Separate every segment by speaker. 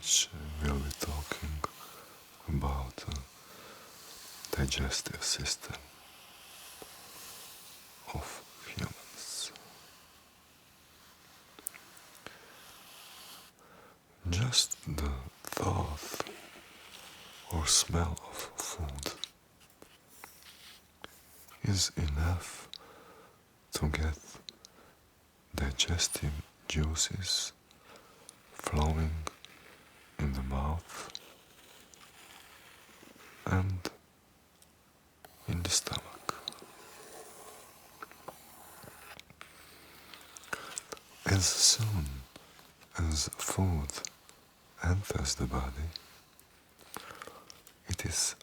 Speaker 1: which we'll be talking about the digestive system of humans. Just the thought or smell of food is enough to get digestive juices flowing in the mouth and in the stomach. As soon as food enters the body, it is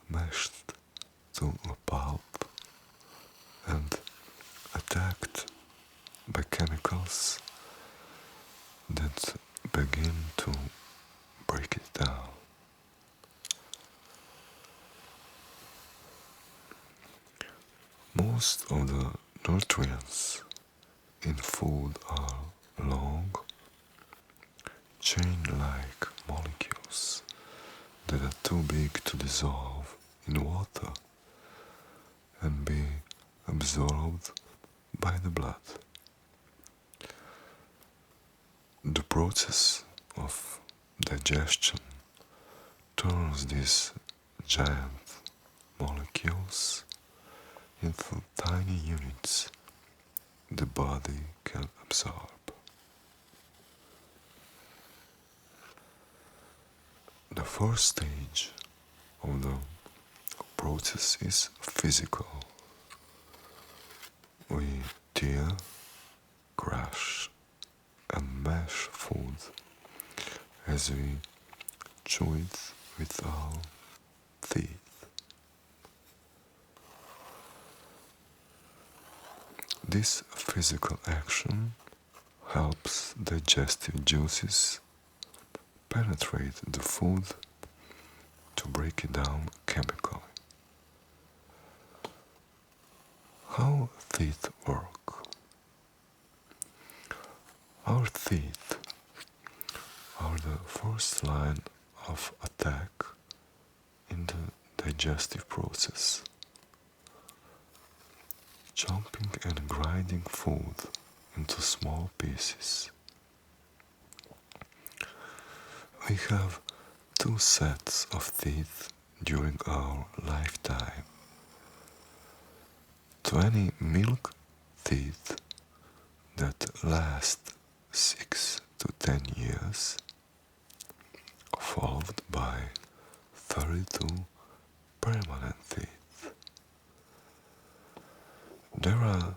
Speaker 1: mashed to a pulp and attacked by chemicals that begin to break it down. Most of the nutrients in food are long, chain-like molecules that are too big to dissolve in water and be absorbed by the blood. The process of digestion turns these giant molecules into tiny units the body can absorb. The first stage of the process is physical. We tear, crush, and mash food as we chew it with our teeth. This physical action helps digestive juices penetrate the food to break it down chemically. How teeth work? Our teeth are the first line of attack in the digestive process. Chopping and grinding food into small pieces. We have two sets of teeth during our lifetime. 20 milk teeth that last 6 to 10 years, followed by 32 permanent teeth. There are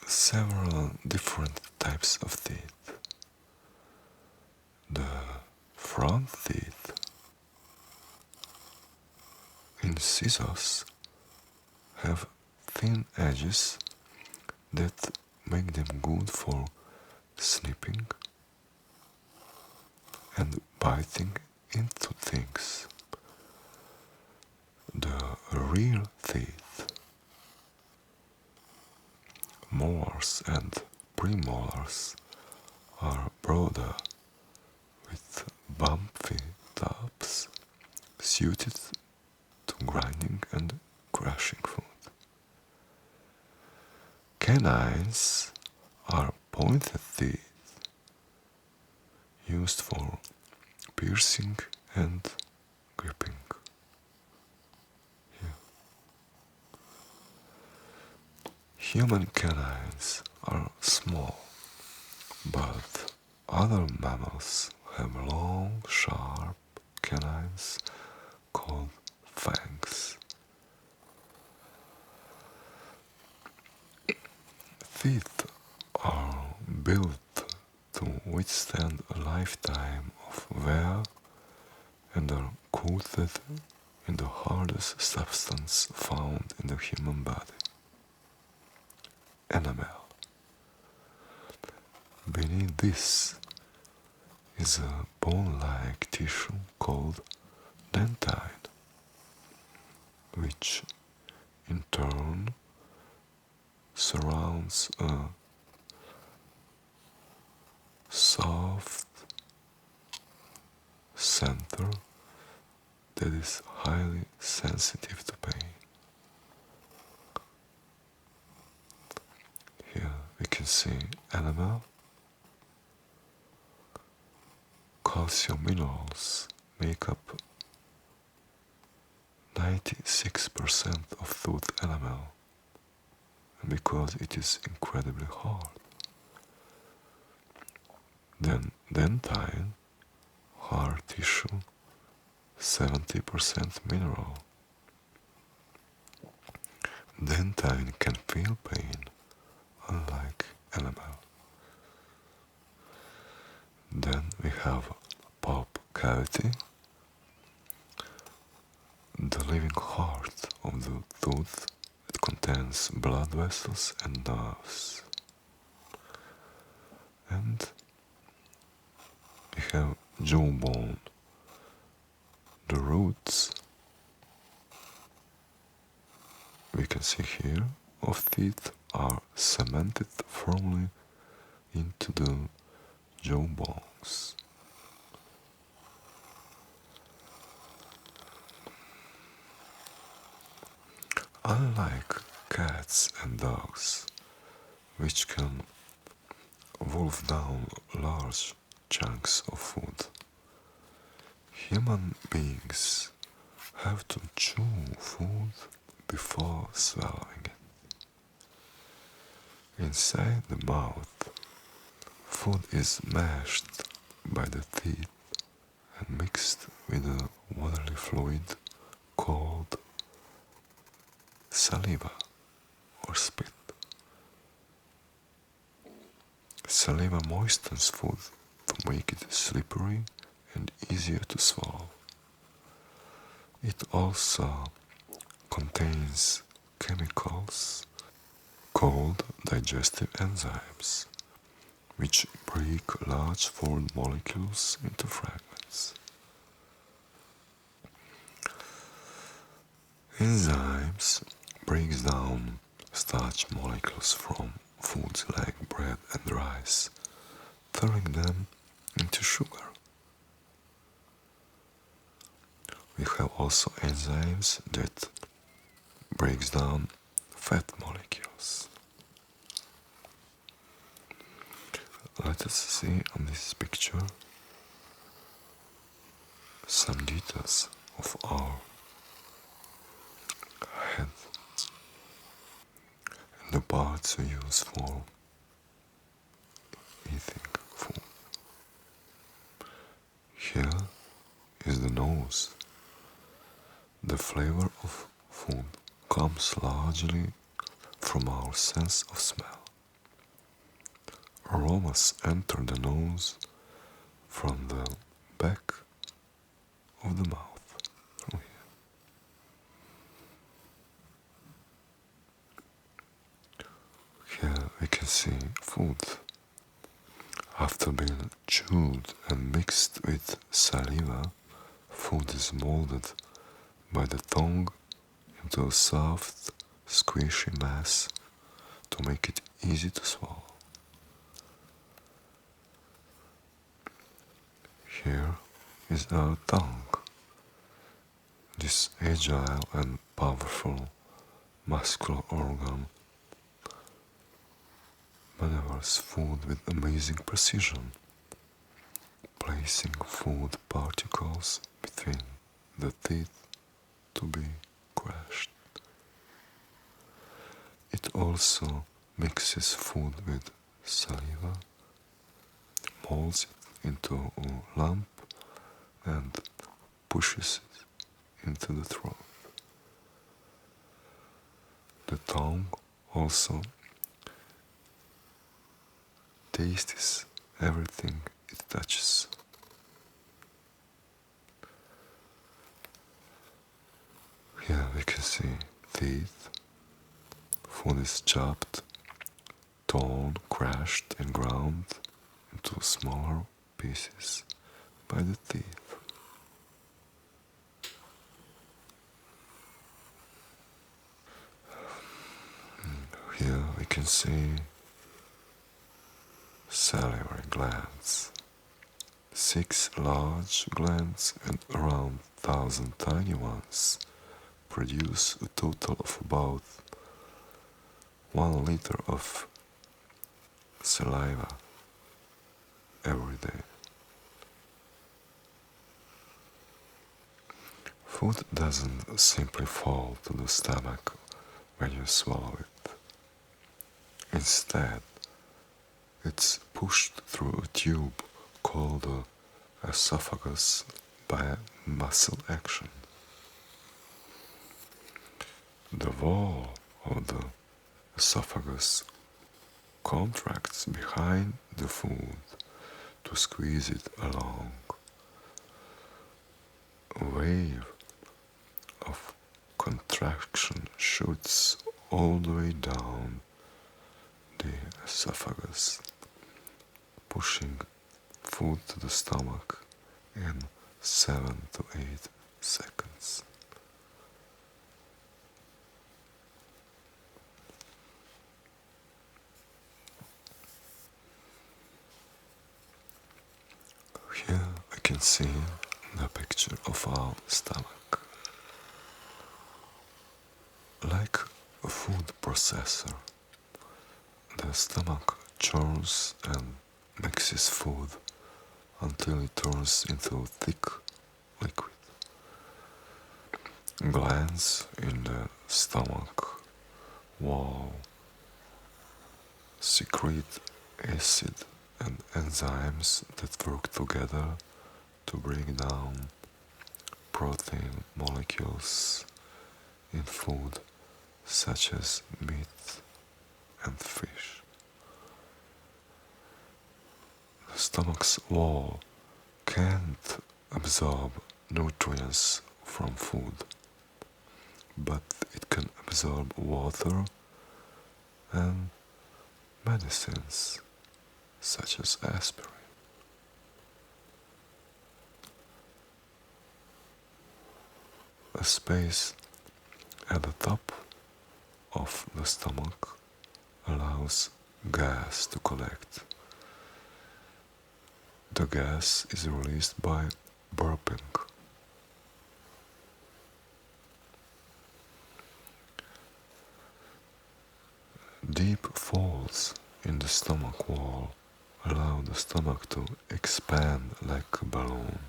Speaker 1: several different types of teeth. The front teeth, incisors, have thin edges that make them good for snipping and biting into things. The rear teeth, molars and premolars, are broader with bumpy tops suited to grinding and crushing food. Canines are pointed teeth used for piercing and gripping. Human canines are small, but other mammals have long, sharp canines called fangs. Teeth are built to withstand a lifetime of wear and are coated in the hardest substance found in the human body, enamel. Beneath this is a bone-like tissue called dentine, which in turn surrounds a soft center that is highly sensitive to pain. Here we can see enamel. Calcium minerals make up 96% of tooth enamel, and because it is incredibly hard. Then dentine, hard tissue, 70% mineral. Dentine can feel pain, unlike enamel. Then we have pulp cavity, the living heart of the tooth. It contains blood vessels and nerves. And we have jawbone, the roots we can see here of teeth are cemented firmly into the jawbones. Unlike cats and dogs, which can wolf down large chunks of food, human beings have to chew food before swallowing it. Inside the mouth, food is mashed by the teeth and mixed with a watery fluid called saliva or spit. Saliva moistens food to make it slippery and easier to swallow. It also contains chemicals called digestive enzymes, which break large food molecules into fragments. Enzymes breaks down starch molecules from foods like bread and rice, turning them into sugar. We have also enzymes that breaks down fat molecules. Let us see on this picture some details of our head and the parts we use for eating food. Here is the nose. The flavor of food comes largely from our sense of smell. Aromas enter the nose from the back of the mouth, from here. Here we can see food. After being chewed and mixed with saliva, food is molded by the tongue into a soft, squishy mass to make it easy to swallow. Here is our tongue. This agile and powerful muscular organ maneuvers food with amazing precision, placing food particles between the teeth to be crushed. It also mixes food with saliva, molds it into a lump and pushes it into the throat. The tongue also tastes everything it touches. Here we can see teeth. Food is chopped, torn, crushed and ground into smaller pieces by the teeth. Here we can see salivary glands. 6 large glands and around 1,000 tiny ones produce a total of about 1 liter of saliva every day. Food doesn't simply fall to the stomach when you swallow it. Instead, it's pushed through a tube called the esophagus by muscle action. The wall of the esophagus contracts behind the food to squeeze it along. A wave of contraction shoots all the way down the esophagus, pushing food to the stomach in 7 to 8 seconds. Here I can see the picture of our stomach. Like a food processor, the stomach churns and mixes food until it turns into thick liquid. Glands in the stomach wall secrete acid and enzymes that work together to break down protein molecules in food such as meat and fish. The stomach's wall can't absorb nutrients from food, but it can absorb water and medicines such as aspirin. A space at the top of the stomach allows gas to collect. The gas is released by burping. Deep folds in the stomach wall allow the stomach to expand like a balloon,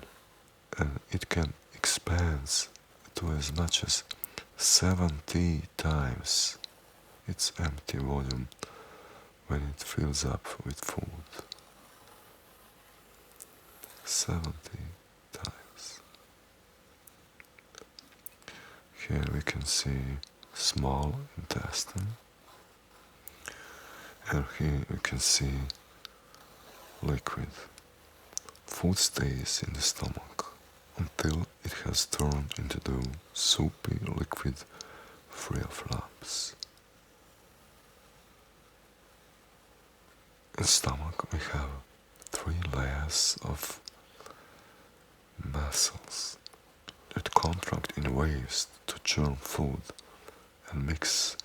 Speaker 1: and it can expand to as much as 70 times its empty volume when it fills up with food. 70 times. Here we can see small intestine, and here we can see liquid. Food stays in the stomach until it has turned into the soupy liquid free of lumps. In the stomach we have 3 layers of muscles that contract in waves to churn food and mix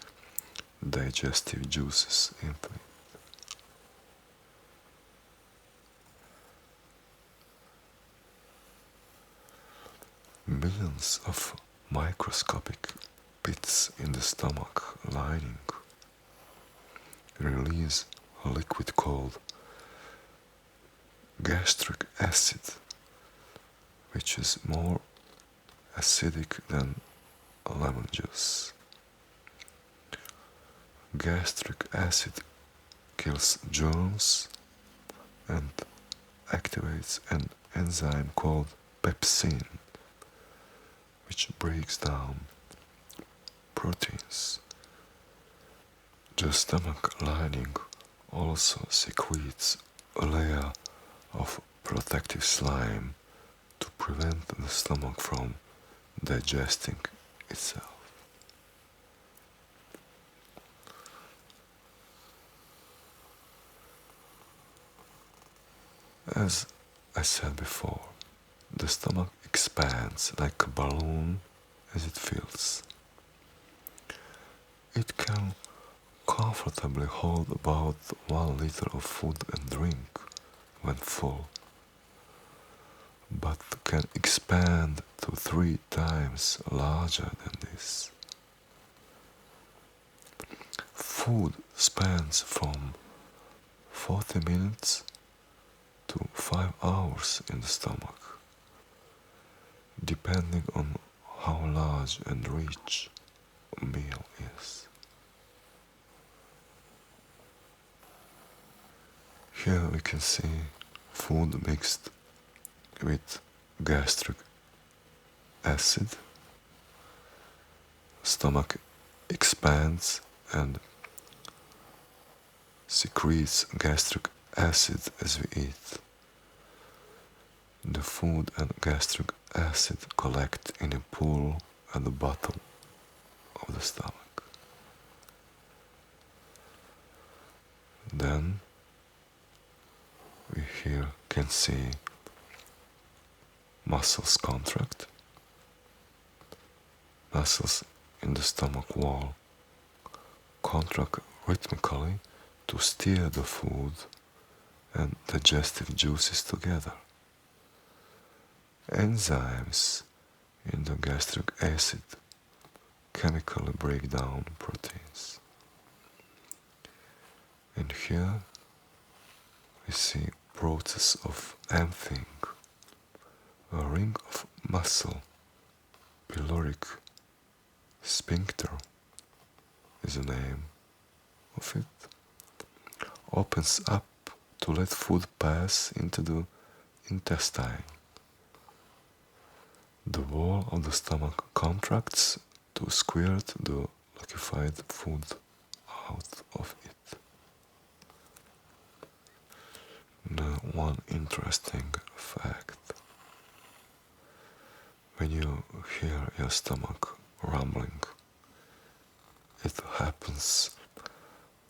Speaker 1: digestive juices into it. Millions of microscopic pits in the stomach lining release a liquid called gastric acid, which is more acidic than lemon juice. Gastric acid kills germs and activates an enzyme called pepsin, which breaks down proteins. The stomach lining also secretes a layer of protective slime to prevent the stomach from digesting itself. As I said before, the stomach expands like a balloon as it fills. It can comfortably hold about 1 liter of food and drink when full. but can expand to 3 times larger than this. Food spans from 40 minutes to 5 hours in the stomach, depending on how large and rich a meal is. Here we can see food mixed with gastric acid. Stomach expands and secretes gastric acid as we eat. The food and gastric acid collect in a pool at the bottom of the stomach. Then we here can see muscles contract. Muscles in the stomach wall contract rhythmically to steer the food and digestive juices together. Enzymes in the gastric acid chemically break down proteins. And here we see process of emptying. A ring of muscle, pyloric sphincter is the name of it, opens up to let food pass into the intestine. The wall of the stomach contracts to squirt the liquefied food out of it. One interesting fact: when you hear your stomach rumbling, it happens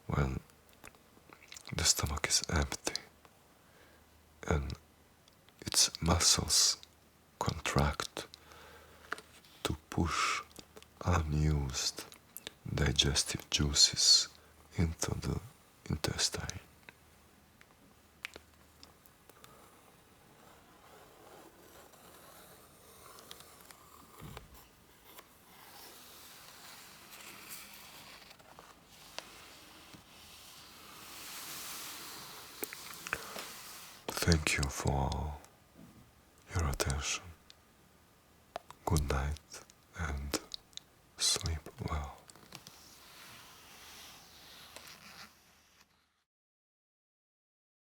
Speaker 1: when the stomach is empty and its muscles contract to push unused digestive juices into the intestine. Thank you for your attention. Good night and